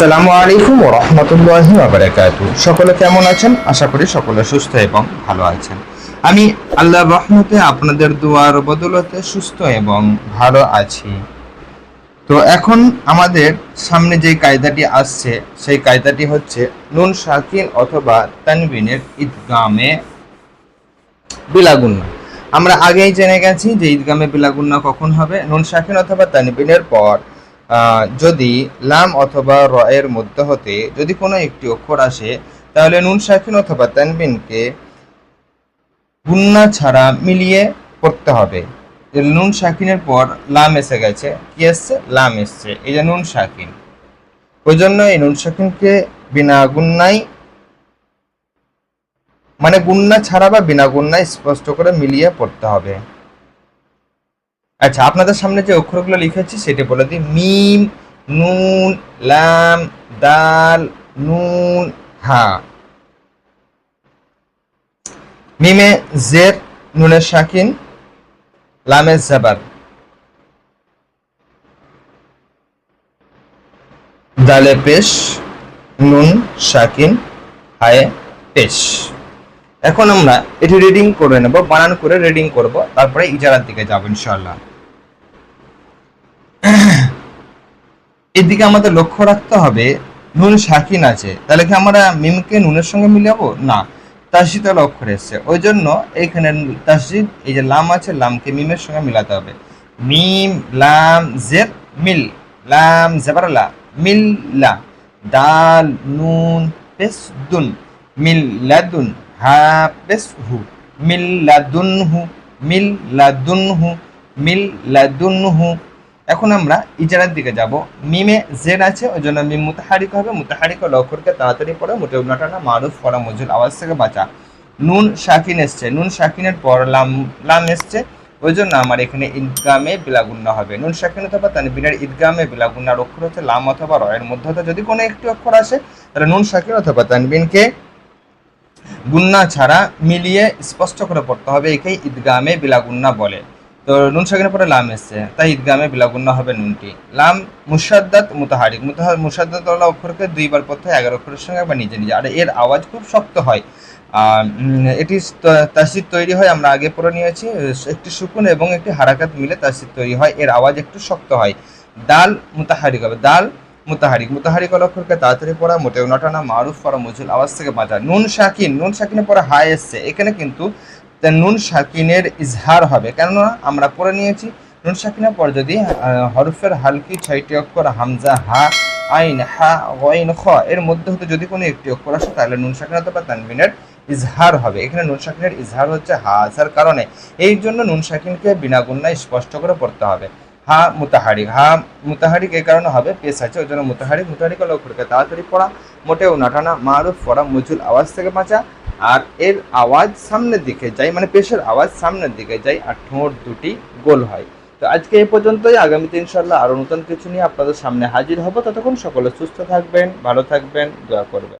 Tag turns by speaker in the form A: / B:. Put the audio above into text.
A: আসসালামু আলাইকুম ওয়া রাহমাতুল্লাহি ওয়া বারাকাতুহু। সকলে কেমন আছেন? আশা করি সকলে সুস্থ এবং ভালো আছেন। আমি আল্লাহর রহমতে আপনাদের দোয়ার বদৌলতে সুস্থ এবং ভালো আছি। তো এখন আমাদের সামনে যে কায়দাটি আসছে সেই কায়দাটি হচ্ছে নুন সাকিন অথবা তানবিনের ইদগামে বিলাগুন্না। আমরা আগেই জেনে গেছি যে ঈদগামে বিলাগুন্না কখন হবে। নুন সাকিন অথবা তানবিনের পর যদি লাম অথবা র এর মধ্যে হতে যদি কোনো একটি অক্ষর আসে, তাহলে নুন সাকিন অথবা তানবিনকে গুন্না ছাড়া মিলিয়ে পড়তে হবে। নুন সাকিনের পর লাম এসে গেছে, কি এসছে? লাম এসছে, এই যে নুন সাকিন। ওই জন্য এই নুন সাকিনকে বিনা গুন্নাই, মানে গুন্না ছাড়া বা বিনা গুন্নায় স্পষ্ট করে মিলিয়ে পড়তে হবে। আচ্ছা, আপনাদের সামনে যে অক্ষরগুলো লিখেছি সেটা বলে দিই। মিম, নুন, লাম, দাল, নুন, হা। মিমে জের, নুনে সাকিন, লামে জাবার, দালে পেশ, নুন সাকিন, হায়ে পেশ। এখন আমরা এটি রিডিং করে নেব, বানান করে রিডিং করব, তারপরে ইজারার দিকে যাব ইনশাআল্লাহ। এদিকে আমাদের লক্ষ্য রাখতে হবে নুন সাকিন আছে, তাহলে কি আমরা মিমকে নুনের সঙ্গে মিলাবো? না, তাসজিদ অক্ষর এসছে, ওই জন্য এইখানে তাসজিদ, এই যে লাম আছে, লামকে মিমের সঙ্গে মিলাতে হবে। মিম লাম জের মিল, লাম জেবার লা, মিল লা, দাল নুন পেশ দুন, মিল লাদুন, হা পেশ হু, মিল লাদুন হু, মিল লাদুন হু, মিল লাদুন হু। এখন আমরা ইজারার দিকে যাব। মিমে জেড আছে, ওই জন্য মিম মুতাহারিক হবে। মুতাহারিক অক্ষরকে তাড়াতাড়ি পড়ে, মোটেও না টানা, মারুফ করা মজুল আওয়াজ থেকে বাঁচা। নুন সাকিন এসছে, নুন সাকিনের পর লাম এসছে, ওই জন্য আমার এখানে ইদগামে বিলাগুন্না হবে। নুন সাকিন অথবা তানবিনের ইদগামে বিলাগুন্নার অক্ষর হচ্ছে লাম অথবা র এর মধ্যে হতে যদি কোনো একটি অক্ষর আসে, তাহলে নুন সাকিন অথবা তানবিনকে গুন্না ছাড়া মিলিয়ে স্পষ্ট করে পড়তে হবে। একেই ইদগামে বিলাগুন্না বলে। তো নুন সাকিনের পরে লাম এসছে, তাই ঈদগামে বিলাগুন্না হবে নুনটি। লাম মুসাদ্দাত মুতাহারিক, মুসাদ্দাত ওয়ালা অক্ষরকে দুইবার পড়তে হয় 11 অক্ষরের সঙ্গে বা নিজে নিজে, আর এর আওয়াজ খুব শক্ত হয়। এটি তাসজিদ তৈরি হয়, আমরা আগে পড়ে নিয়েছি, একটি সুকুন এবং একটি হারাকাত মিলে তাসজিদ তৈরি হয়, এর আওয়াজ একটু শক্ত হয়। দাল মুতাহারিক হবে, দাল মুতাহারিক, মুতাহারিক ওয়ালা অক্ষরকে তাড়াতাড়ি পড়া, মোটেও না টানা, মারুফ করা মজুল আওয়াজ থেকে বাঁচা। নুন সাকিন, নুন সাকিনের পরে হাই এসছে, এখানে কিন্তু নুন সাকিনের ইজহার হবে, কেননা আমরা পড়ে নিয়েছি নুন সাকিনের পর যদি হরফের হালকি 6টি অক্ষর হামজা, হা, আইন, হা, গইন, খ এর মধ্যে হতে যদি কোনো একটি অক্ষর আসে, তাহলে নুন সাকিন অথবা তানবিনের ইজহার হবে। এখানে নুন সাকিনের ইজহার হচ্ছে হা আসার কারণে, এই জন্য নুন সাকিনকে বিনা গুন্নায় স্পষ্ট করে পড়তে হবে। হা মুতাহারিক, হা মুতাহারিক এই কারণে হবে, পেশ আছে, ওই জন্য মুতাহারিক, মুতাহারিক অক্ষরকে তাড়াতাড়ি পড়া, মোটেও না টানা, মারুফ করা মজুল আওয়াজ থেকে বাঁচা, আর এর আওয়াজ সামনের দিকে যায়, মানে পেশের আওয়াজ সামনের দিকে যায়, আর ঠোঁট দুটি গোল হয়। তো আজকে এই পর্যন্তই। আগামীতে ইনশাল্লাহ আরো নতুন কিছু নিয়ে আপনাদের সামনে হাজির হব। ততক্ষণ সকলে সুস্থ থাকবেন, ভালো থাকবেন, দোয়া করবেন।